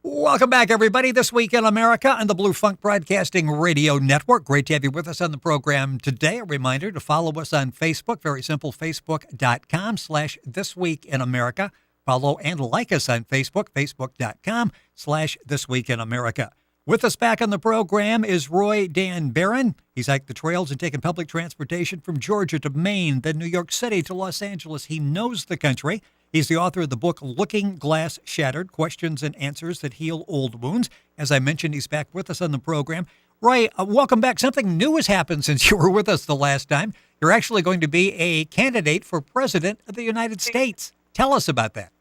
Welcome back, everybody. This Week in America on the Blue Funk Broadcasting Radio Network. Great to have you with us on the program today. A reminder to follow us on Facebook. Very simple, facebook.com/This Week in America. Follow and like us on Facebook, facebook.com/This Week in America. With us back on the program is Roy Barron. He's hiked the trails and taken public transportation from Georgia to Maine, then New York City to Los Angeles. He knows the country. He's the author of the book, Looking Glass Shattered, Questions and Answers That Heal Old Wounds. As I mentioned, he's back with us on the program. Roy, welcome back. Something new has happened since you were with us the last time. You're actually going to be a candidate for President of the United States. Tell us about that.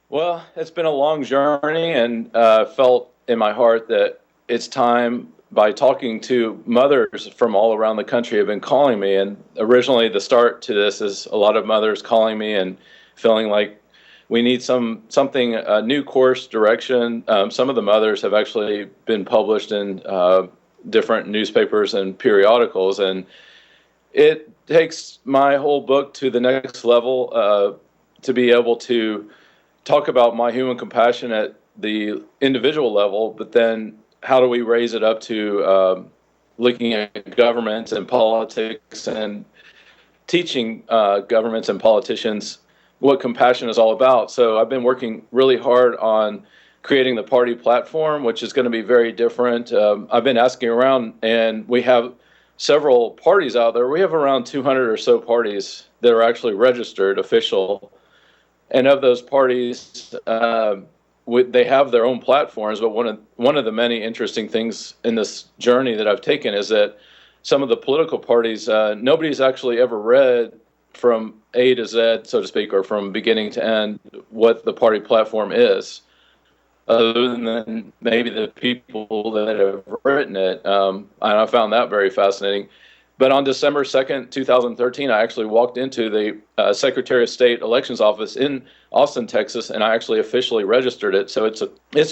Well, it's been a long journey, and felt in my heart that it's time. By talking to mothers from all around the country have been calling me, and originally the start to this is a lot of mothers calling me and feeling like we need something, a new course direction. Some of the mothers have actually been published in different newspapers and periodicals, and it takes my whole book to the next level to be able to talk about my human compassion at the individual level, but then how do we raise it up to looking at governments and politics and teaching governments and politicians what compassion is all about. So I've been working really hard on creating the party platform, which is going to be very different. I've been asking around, and we have several parties out there. We have around 200 or so parties that are actually registered, official. And of those parties, they have their own platforms, but one of the many interesting things in this journey that I've taken is that some of the political parties, nobody's actually ever read from A to Z, so to speak, or from beginning to end, what the party platform is, other than maybe the people that have written it. And I found that very fascinating. But on December 2nd, 2013, I actually walked into the Secretary of State Elections Office in Austin, Texas, and I actually officially registered it. So it's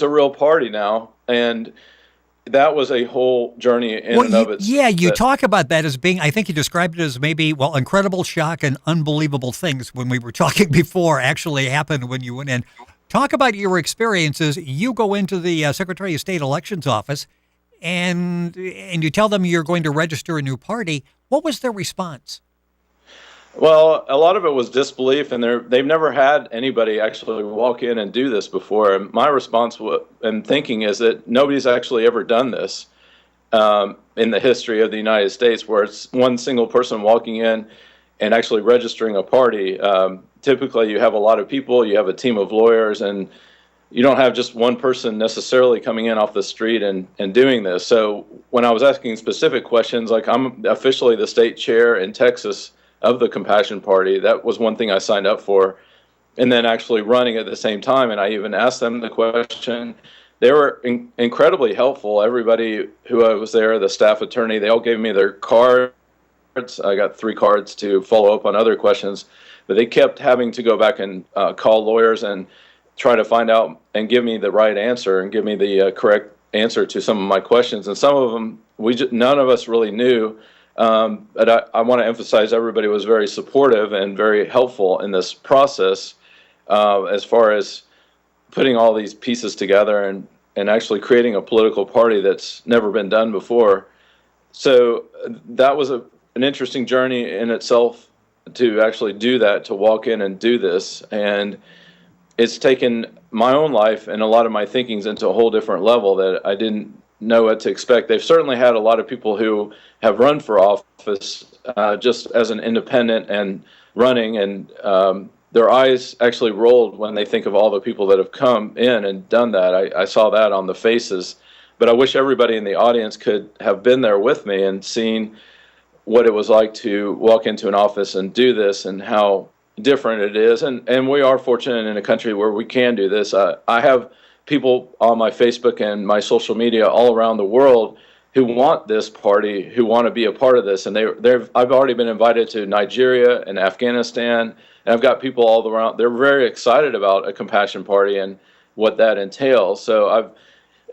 a real party now, and that was a whole journey in and of itself. Yeah, you talk about that as being, I think you described it as maybe, incredible shock and unbelievable things when we were talking before actually happened when you went in. Talk about your experiences. You go into the Secretary of State Elections Office, and you tell them you're going to register a new party. What was their response? Well, a lot of it was disbelief, and they've never had anybody actually walk in and do this before. And my response and thinking is that nobody's actually ever done this in the history of the United States, where it's one single person walking in and actually registering a party. Typically, you have a lot of people, you have a team of lawyers, and you don't have just one person necessarily coming in off the street and doing this. So when I was asking specific questions, like I'm officially the state chair in Texas of the Compassion Party, that was one thing I signed up for, and then actually running at the same time. And I even asked them the question. They were incredibly helpful. Everybody who was there, the staff attorney, they all gave me their cards. I got 3 cards to follow up on other questions, but they kept having to go back and call lawyers and try to find out and give me the right answer and give me the correct answer to some of my questions. And some of them, none of us really knew. But I want to emphasize everybody was very supportive and very helpful in this process as far as putting all these pieces together and actually creating a political party that's never been done before. So that was an interesting journey in itself to actually do that, to walk in and do this. And it's taken my own life and a lot of my thinkings into a whole different level that I didn't know what to expect. They've certainly had a lot of people who have run for office just as an independent and running, and their eyes actually rolled when they think of all the people that have come in and done that. I saw that on the faces. But I wish everybody in the audience could have been there with me and seen what it was like to walk into an office and do this and how different it is. And we are fortunate in a country where we can do this. I have people on my Facebook and my social media all around the world who want this party, who want to be a part of this. And I've already been invited to Nigeria and Afghanistan, and I've got people all around. They're very excited about a Compassion Party and what that entails. So I've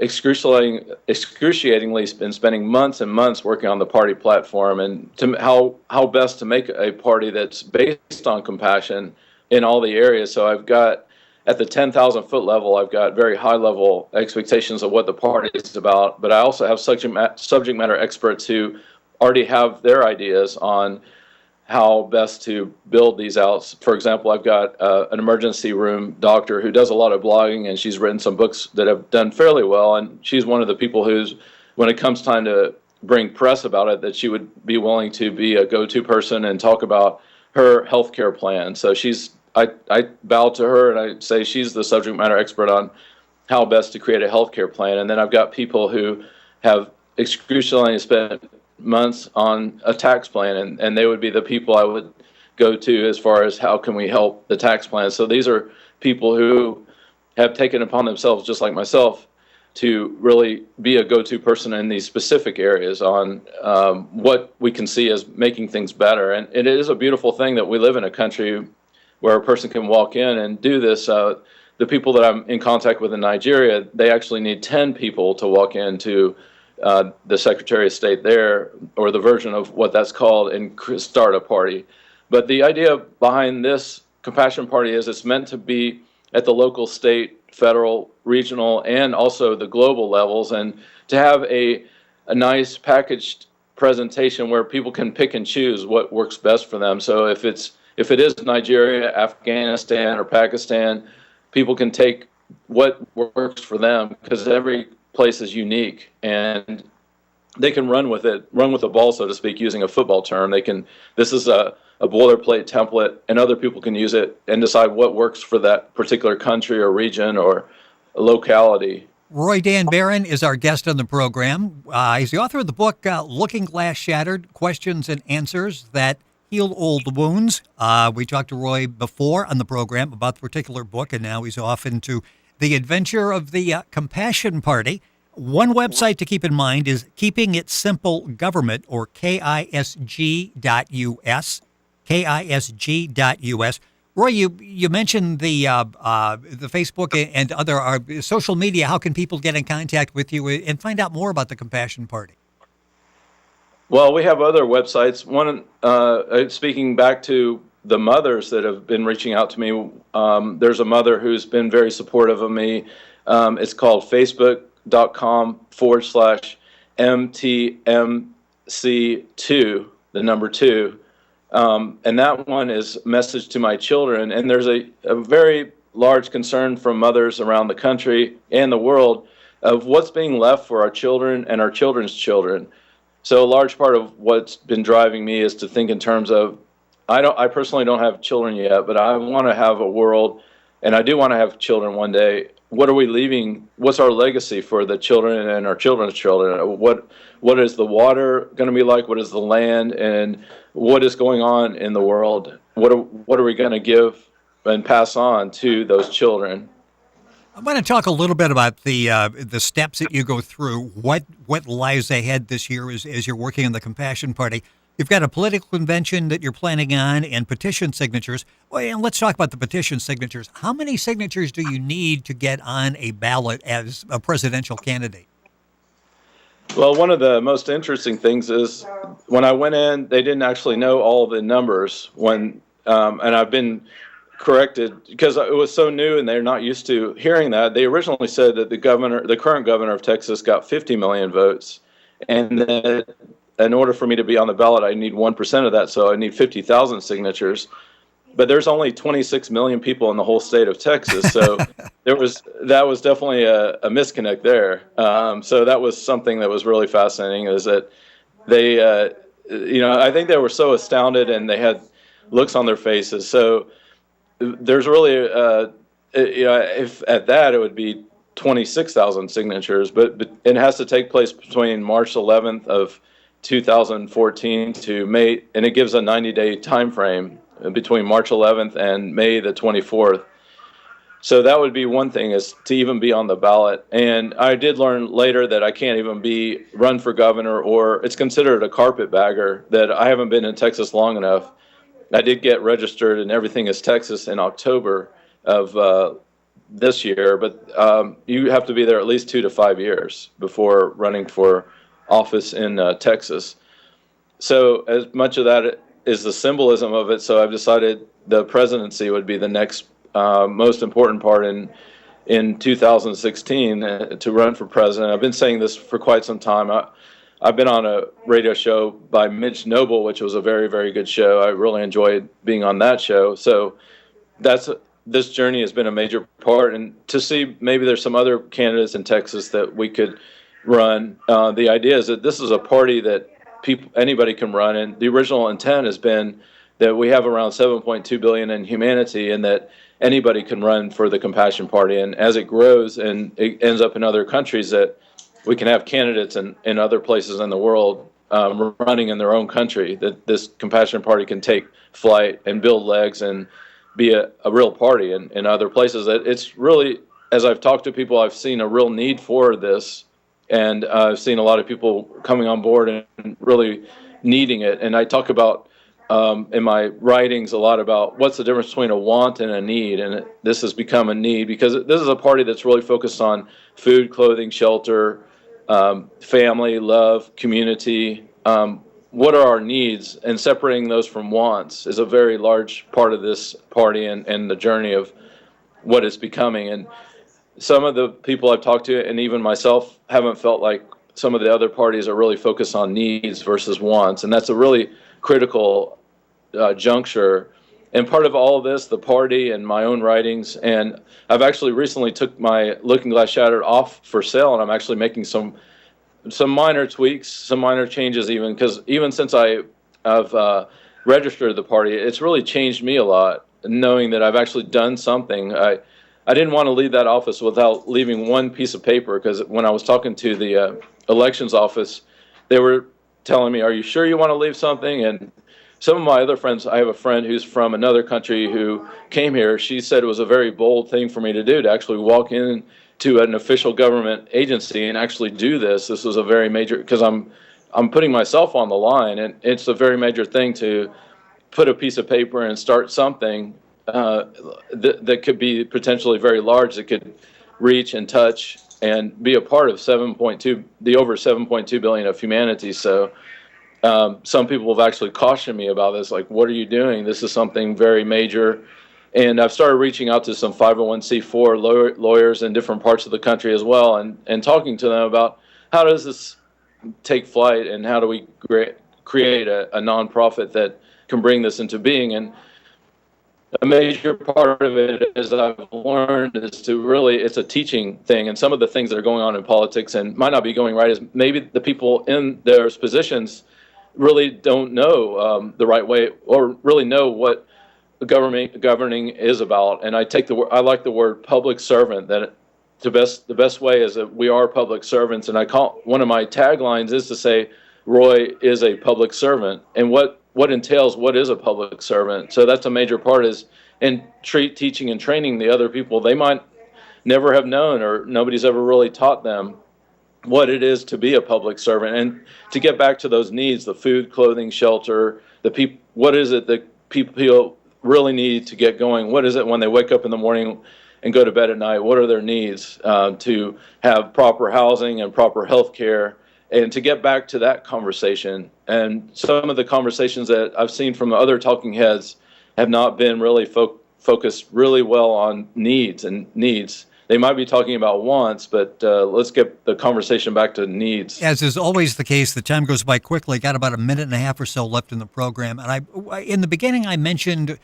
excruciatingly been spending months and months working on the party platform and how best to make a party that's based on compassion in all the areas. So I've got at the 10,000 foot level, I've got very high level expectations of what the party is about. But I also have subject matter experts who already have their ideas on how best to build these out. For example, I've got an emergency room doctor who does a lot of blogging, and she's written some books that have done fairly well. And she's one of the people who's, when it comes time to bring press about it, that she would be willing to be a go-to person and talk about her healthcare plan. So I bow to her and I say she's the subject matter expert on how best to create a healthcare plan. And then I've got people who have excruciatingly spent months on a tax plan, and they would be the people I would go to as far as how can we help the tax plan. So these are people who have taken upon themselves, just like myself, to really be a go-to person in these specific areas on what we can see as making things better. And it is a beautiful thing that we live in a country where a person can walk in and do this. The people that I'm in contact with in Nigeria, they actually need 10 people to walk into the Secretary of State there, or the version of what that's called, and start a party. But the idea behind this Compassion Party is it's meant to be at the local, state, federal, regional, and also the global levels, and to have a nice packaged presentation where people can pick and choose what works best for them. So if it is Nigeria, Afghanistan, or Pakistan, people can take what works for them, because every place is unique, and they can run with the ball, so to speak, using a football term. This is a boilerplate template, and other people can use it and decide what works for that particular country or region or locality. Roy Dan Barron is our guest on the program. He's the author of the book, Looking Glass Shattered, Questions and Answers That Heal Old Wounds. We talked to Roy before on the program about the particular book, and now he's off into the adventure of the Compassion Party. One website to keep in mind is Keeping It Simple Government, or KISG.us. KISG.us. Roy, you mentioned the Facebook and other social media. How can people get in contact with you and find out more about the Compassion Party? Well, we have other websites. One, speaking back to the mothers that have been reaching out to me, there's a mother who's been very supportive of me. It's called facebook.com/MTMC2, the number 2. And that one is Message to My Children. And there's a very large concern from mothers around the country and the world of what's being left for our children and our children's children. So a large part of what's been driving me is to think in terms of, I personally don't have children yet, but I want to have a world, and I do want to have children one day. What are we leaving? What's our legacy for the children and our children's children? What is the water going to be like? What is the land? And what is going on in the world? What are we going to give and pass on to those children? I want to talk a little bit about the steps that you go through. What lies ahead this year as you're working on the Compassion Party? You've got a political convention that you're planning on and petition signatures. Well, and let's talk about the petition signatures. How many signatures do you need to get on a ballot as a presidential candidate? Well, one of the most interesting things is when I went in, they didn't actually know all the numbers and I've been corrected because it was so new and they're not used to hearing that. They originally said that the current governor of Texas got 50 million votes, and that in order for me to be on the ballot, I need 1% of that, so I need 50,000 signatures. But there's only 26 million people in the whole state of Texas, so that was definitely a misconnect there. So that was something that was really fascinating, is that they, I think they were so astounded and they had looks on their faces. So there's really, if at that, it would be 26,000 signatures, but it has to take place between March 11th of 2014 to May, and it gives a 90-day time frame between March 11th and May the 24th. So that would be one thing, is to even be on the ballot. And I did learn later that I can't even run for governor, or it's considered a carpetbagger, that I haven't been in Texas long enough. I did get registered and everything as Texas in October of this year, but you have to be there at least 2 to 5 years before running for office in Texas. So as much of that is the symbolism of it, so I've decided the presidency would be the next most important part in 2016 to run for president. I've been saying this for quite some time. I've been on a radio show by Mitch Noble, which was a very, very good show. I really enjoyed being on that show. So this journey has been a major part. And to see maybe there's some other candidates in Texas that we could run. The idea is that this is a party that anybody can run. And the original intent has been that we have around 7.2 billion in humanity, and that anybody can run for the Compassion Party. And as it grows and it ends up in other countries, that we can have candidates in other places in the world running in their own country, that this Compassion Party can take flight and build legs and be a real party in other places. That it's really, as I've talked to people, I've seen a real need for this, and I've seen a lot of people coming on board and really needing it. And I talk about in my writings a lot about what's the difference between a want and a need, and this has become a need because this is a party that's really focused on food, clothing, shelter, family, love, community. What are our needs, and separating those from wants is a very large part of this party and the journey of what it's becoming. And some of the people I've talked to, and even myself, haven't felt like some of the other parties are really focused on needs versus wants, and that's a really critical juncture. And part of all of this, the party and my own writings, and I've actually recently took my Looking Glass Shattered off for sale, and I'm actually making some minor tweaks, some minor changes, even because even since I've registered the party, it's really changed me a lot, knowing that I've actually done something. I didn't want to leave that office without leaving one piece of paper, because when I was talking to the elections office, they were telling me, "Are you sure you want to leave something?" And some of my other friends, I have a friend who's from another country who came here. She said it was a very bold thing for me to do, to actually walk in to an official government agency and actually do this. This was a very major, because I'm putting myself on the line, and it's a very major thing to put a piece of paper and start something that could be potentially very large, that could reach and touch and be a part of the over 7.2 billion of humanity. So some people have actually cautioned me about this, like, what are you doing? This is something very major. And I've started reaching out to some 501c4 lawyers in different parts of the country as well, and talking to them about how does this take flight, and how do we create a nonprofit that can bring this into being. And a major part of it, as I've learned, is to really, it's a teaching thing. And some of the things that are going on in politics and might not be going right is maybe the people in their positions really don't know the right way, or really know what governing is about. And I like the word public servant, that the best way is that we are public servants. And one of my taglines is to say, Roy is a public servant. And what entails, what is a public servant? So that's a major part, is in teaching and training the other people. They might never have known, or nobody's ever really taught them what it is to be a public servant. And to get back to those needs, the food, clothing, shelter, what is it that people really need to get going? What is it when they wake up in the morning and go to bed at night? What are their needs to have proper housing and proper health care? And to get back to that conversation. And some of the conversations that I've seen from other talking heads have not been really focused really well on needs. They might be talking about wants, but let's get the conversation back to needs. As is always the case, the time goes by quickly. Got about a minute and a half or so left in the program. And in the beginning, I mentioned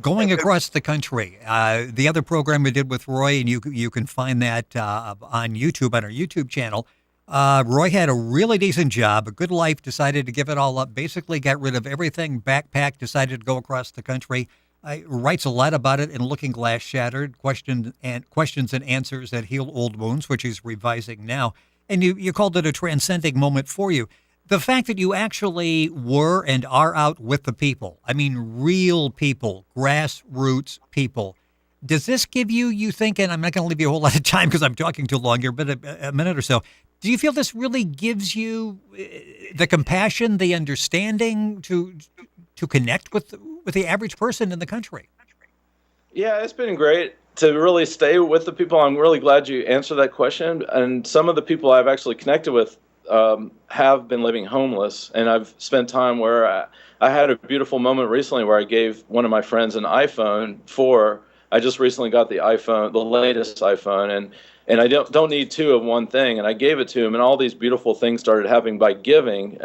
going across the country. The other program we did with Roy, and you can find that on YouTube, on our YouTube channel. Roy had a really decent job, a good life, decided to give it all up, basically got rid of everything, backpacked, decided to go across the country. Writes a lot about it in Looking Glass Shattered, Questions and Answers That Heal Old Wounds, which he's revising now. And you called it a transcending moment for you. The fact that you actually were and are out with the people, I mean, real people, grassroots people. Does this give you think, and I'm not going to leave you a whole lot of time because I'm talking too long here, but a minute or so, do you feel this really gives you the compassion, the understanding to connect with the average person in the country? Yeah, it's been great to really stay with the people. I'm really glad you answered that question. And some of the people I've actually connected with have been living homeless. And I've spent time where I had a beautiful moment recently where I gave one of my friends an iPhone for I just recently got the iPhone, the latest iPhone, and I don't need two of one thing. And I gave it to him, and all these beautiful things started happening by giving.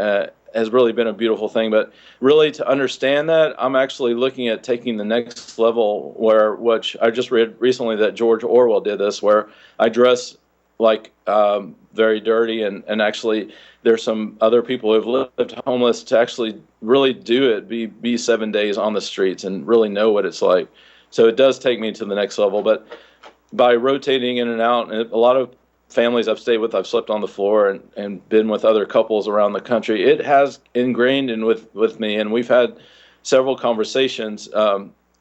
Has really been a beautiful thing. But really, to understand that, I'm actually looking at taking the next level, which I just read recently that George Orwell did this, where I dress like very dirty, and actually there's some other people who've lived homeless to actually really do it, be 7 days on the streets and really know what it's like. So it does take me to the next level. But by rotating in and out, and a lot of families I've stayed with, I've slept on the floor and been with other couples around the country, it has ingrained in with me. And we've had several conversations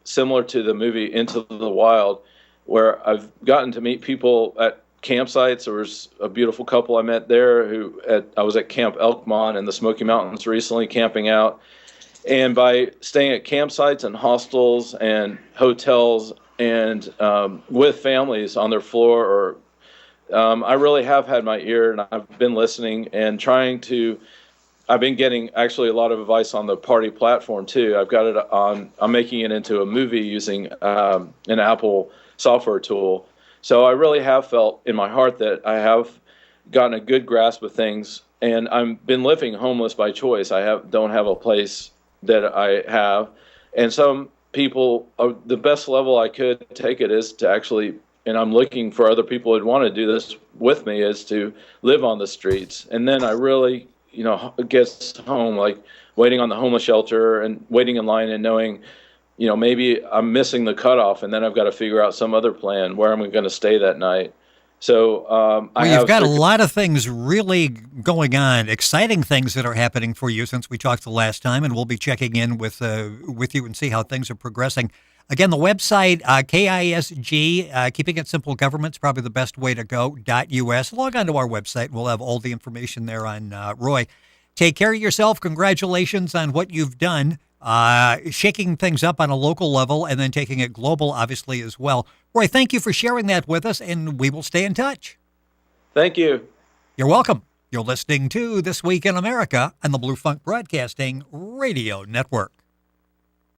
similar to the movie Into the Wild, where I've gotten to meet people at campsites. There was a beautiful couple I met there I was at Camp Elkmont in the Smoky Mountains recently camping out. And by staying at campsites and hostels and hotels and with families on their floor, or I really have had my ear, and I've been listening and I've been getting actually a lot of advice on the party platform too. I've got it I'm making it into a movie using an Apple software tool. So I really have felt in my heart that I have gotten a good grasp of things, and I've been living homeless by choice. Don't have a place that I have, and some people, the best level I could take it is to actually, and I'm looking for other people who'd want to do this with me, is to live on the streets. And then I really, gets home, like waiting on the homeless shelter and waiting in line and knowing, maybe I'm missing the cutoff, and then I've got to figure out some other plan where I'm going to stay that night. So you've got a lot of things really going on, exciting things that are happening for you since we talked the last time, and we'll be checking in with you and see how things are progressing. Again, the website, KISG, Keeping It Simple Government's probably the best way to go, .us. Log on to our website. We'll have all the information there on Roy. Take care of yourself. Congratulations on what you've done. Shaking things up on a local level and then taking it global, obviously, as well. Roy, thank you for sharing that with us, and we will stay in touch. Thank you. You're welcome. You're listening to This Week in America on the Blue Funk Broadcasting Radio Network.